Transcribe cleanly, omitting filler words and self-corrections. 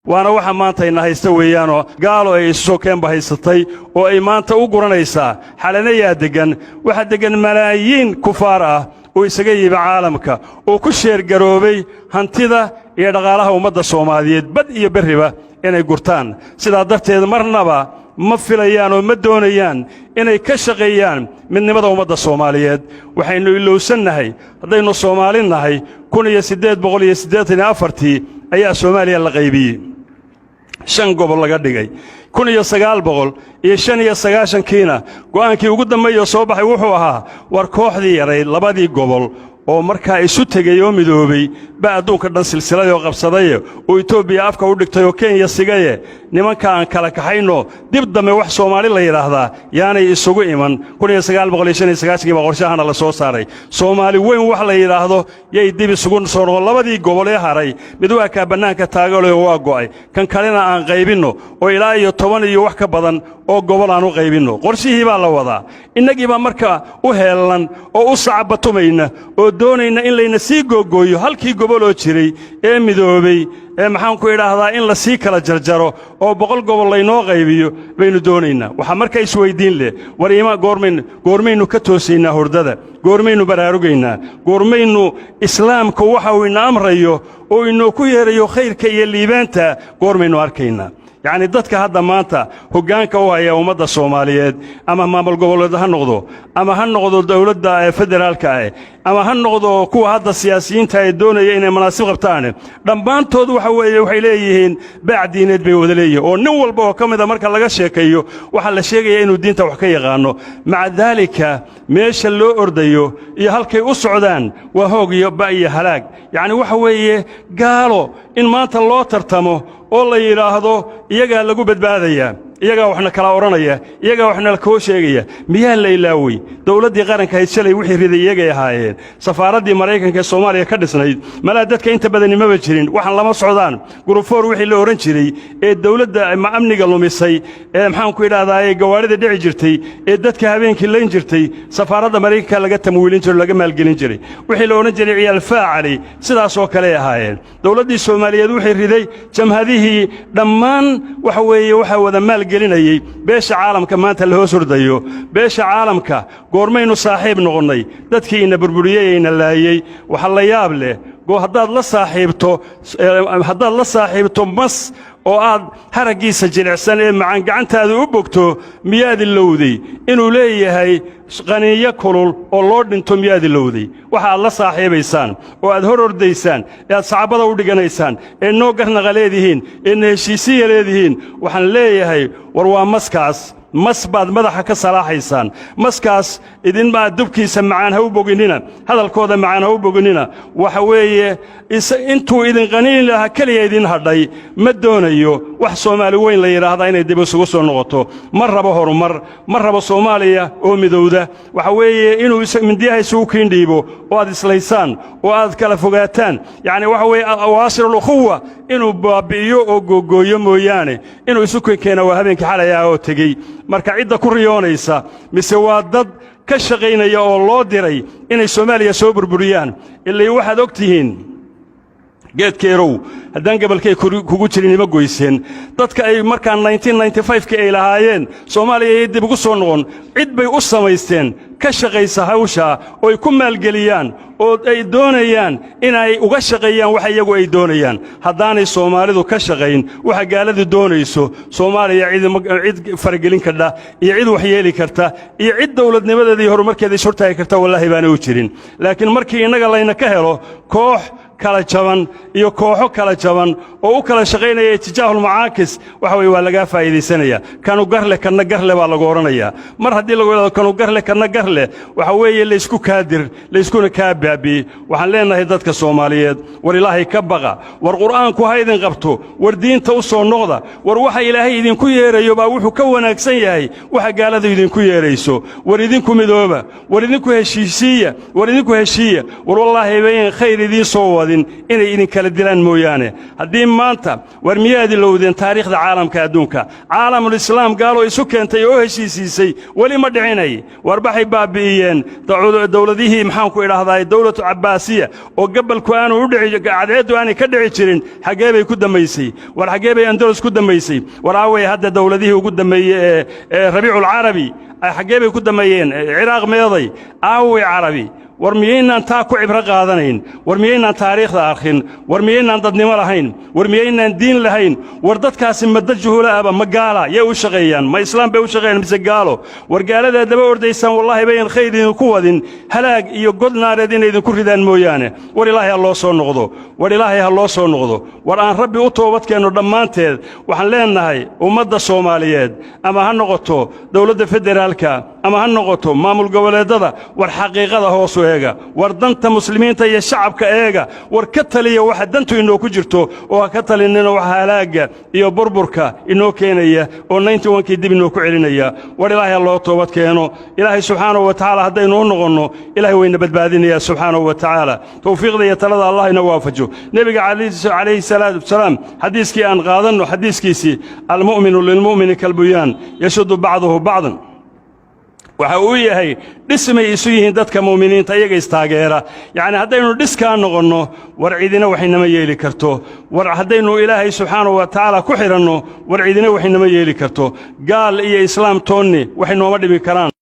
waana waxa maanta ay haysta weeyaano gaalo ay soo keen bahaysatay oo ay maanta u guranaysaa xalanayaa degan waxa degan malaayiin kufaar ah oo isaga yiba caalamka oo ku sheer garoobay hantida iyo dhaqaalaha ummadda Soomaaliyeed bad iyo bariba inay gurtaan sida darteed marnaba ma filayaan oo ma doonayaan inay ka shaqeeyaan midnimada ummadda Soomaaliyeed waxaynu ilowsanahay haddaynu Soomaali nahay 1884 ayaa Soomaaliya la qaybiyay 5 gobol laga dhigay 1995 kiina go'aankii ugu dambeeyay soo baxay wuxuu ahaa war kooxdii yaray labadii gobol oo markaa isu tagay oo midoobay ba adduunka dhan silsilada oo qabsaday oo Itoobiya afka u dhigtay oo Kenya sigaye nimanka aan kala kaxayno dib dambe wax Soomaali la yiraahdaa yaanay isugu iman 1995 ba qorshahana la soo saaray Soomaali weyn wax la yiraahdo yay dib isugu soo noqon labadii gobol ee haray mid waa ka banaanka taagay oo waa go'ay kan kalena aan qaybino oo ilaa iyo 10 iyo wax ka badan oo gobol aan u qaybino qorshihii baa la wadaa inagiiba marka u heelan oo u sacabatumayna oo doonayna in layna sii googooyo halkii gobol oo jiray ee midoobay maxaan ku idhaahdaa in la sii kala jarjaro oo 100 gobol laynoo qaybiyo baynu doonaynaa waxa markaa isweydiin leh wariima goormaynu ka toosaynaa hordada goormaynu baraarugaynaa goormaynu islaamka waxa uu ina amrayo oo inoo ku yeerayo khayrka iyo liibaanta goormaynu arkaynaa يعني dadka hadda maanta hoggaanka u haya ummadda Soomaaliyeed ama maamul goboleed ha noqdo ama ha noqdo dawladda federaalka ah ama ha noqdo kuwa hadda siyaasiyiinta ay doonayeen inay manaasib qabtaan dhammaantood waxay leeyihiin baacdiineed bay wada leeyihiin oo nin walba oo kamid marka laga sheekayo waxa la sheegaya inuu diinta wax ka yaqaano maca dalika meesha loo ordayo iyo halkay u socdaan waa hoog iyo ba iyo halaag yani waxa weeye gaalo in maanta loo tartamo oo la yiraahdo iyaga lagu badbaadaya iyaga waxna kala oranaya iyaga waxna ka sheegaya miyaa la ilaaway dawladii qaranka ay shalay wixii riday iyaga ahaayeen safaaradii Mareykanka ee Soomaaliya ka dhisnayd mala dadka inta badan ma jirin waxan lama socdaan gurufoor wixii la oran jiray ee dawladda ama amniga lumisay ee maxaan ku idhaahdaa gawaarida dhici jirtay ee dadka habeenkii leen jirtay safaaradda Mareykanka laga tamwiilin jiray laga maalgelin jiray wixii la oran jiray ciyaal faacali sidaas oo kale ahaayeen dawladii Soomaaliyeed wixii riday jamhadihii dhammaan waxa weeye waxa wada gelinayay beesha caalamka maanta la hoos ordayo beesha caalamka goormaynu saaxiib noqonay dadkii ina burburiyay ina laayay waxa la yaab leh haddaad la saaxiibto mas oo aad haragiisa jilicsan ee macaan gacantaada u bogto miyaad ilowday inuu leeyahay qaniyo kulul oo loo dhinto miyaad ilowday waxa aad la saaxiibaysaan oo aad hor ordaysaan ee aad saxaabada u dhiganaysaan ee noo garnaqa leedihiin ee heshiisiye leedihiin waxaan leeyahay war waa maskaas mas baad madaxa ka salaaxaysaan maskaas idin ma dubkiisa macaan ha u boginina hadalkooda macaan ha u boginina waxa weeye intuu idin qaniin laha kaliya idin hadhay ma doonayo wax Soomaali weyn la yiraahdo inay dib isugu soo noqoto ma rabo horumar ma rabo Soomaaliya oo midowda waxa weeye inuu mindiyaha isugu kiindhiibo oo aad islaysaan oo aad kala fogaataan yani waxa weeye awaasirul ukhuwa inuu baabi'iyo oo googooyo mooyaane inuu isu keeno waa habeenkii xalay oo tagay marka cidda ku riyoonaysa mise waa dad ka shaqeynaya oo loo diray inay Soomaaliya soo burburiyaan ilaa waxaad ogtihiin geedkeerow haddaan gobolkay kugu jirin ima goyseen dadka ay markaa 1995 ay lahaayeen Soomaaliya dib ugu soo noqon cid bay u samaysteen ka shaqeysa hawsha oo ay ku maalgeliyaan oo ay doonayaan inay uga shaqeeyaan waxa iyagu ay doonayaan haddaanay Soomaalidu ka shaqeyn waxa gaaladu doonayso Soomaaliya cid faragelin karta iyo cid wax yeeli karta iyo cid dawladnimadeedii horumarkeedii shortaay karta wallahi baana u jirin laakiin markii inaga layna ka helo koox kala jaban iyo kooxo kala jaban oo u kala shaqeynaya tijaahul mucaakis waxa way waa laga faa'iideysanaya kanu garle kana garle baa lagu oranaya mar hadii lagu yiraahdo kanu garle kana garle waxa weeye la isku kaadir la iskuna kaababi waxaan leenahay dadka Soomaaliyeed war Ilaahay ka baqa war Qur'aanku ha idin qabto war diinta u soo noqda war waxa Ilaahay idin ku yeerayo baa wuxuu ka wanaagsan yahay waxa gaalada idin ku yeerayso war idinku midooba war idinku heshiisiya war wallahi been khayr idin soo wada wadin inay idin kala dilaan mooyaane haddii maanta war miyaad ilowdeen taariikhda caalamka adduunka caalamul islaam gaalo isu keentay oo heshiisiisay weli ma dhicinay war baxay baabi'iyeen dawladihii maxaan ku idhaahdaa dawlatu cabbaasiya oo gabalku aanu u dhici cadceedu aanay ka dhici jirin xagee bay ku dambaysay war xagee bay andalus ku dambaysay war aaway hadda dawladihii ugu dambeeyey ee rabiicul carabi xagee bay ku dambeeyeen ciraaq meeday aaway carabi war miyaynaan taa ku cibro qaadanayn war miyaynaan taariikhda arkin war miyaynaan dadnimo lahayn war miyaynaan diin lahayn war dadkaasi madda juhula aba ma gaala yay u shaqeeyaan ma islaam bay u shaqeeyaan mise gaalo war gaaladaa daba ordaysaan wallaahi bayan khayr idinku wadin halaag iyo god naareed inay idinku ridaan mooyaane war ilaahay ha loo soo noqdo war ilaahay ha loo soo noqdo war aan rabbi u toobadkeenno dhammaanteed waxaan leenahay ummadda soomaaliyeed ama ha noqoto dawladda federaalka ama ha noqoto maamul goboleedada war xaqiiqada hoos u eega war danta muslimiinta iyo shacabka eega war ka taliya waxa dantu inoo ku jirto oo ha ka talinina waxa halaaga iyo burburka inoo keenaya oo 91kii dib inoo ku celinaya war ilaahay loo toobad keeno ilaahay subxaanahu wa tacaala haddaynu u noqonno ilaahay wayna badbaadinayaa subxaanahu wa tacaala tawfiiqda iyo talada allah ina waafajo nebiga calayhi salaatu wasalaam xadiiskii aan qaadanno xadiiskiisii almu'minu lilmu'mini kalbuyaan yashuddu bacduhu bacdan waxa uu yahay dhismay isu yihiin dadka muuminiinta iyaga istaageera yacni haddaynu dhiskaa noqonno war cidina waxinama yeeli karto war haddaynu ilaahay subxaanahu wa tacaala ku xidhanno war cidina waxinama yeeli karto gaal iyo islaam toonni waxay nooma dhibi karaan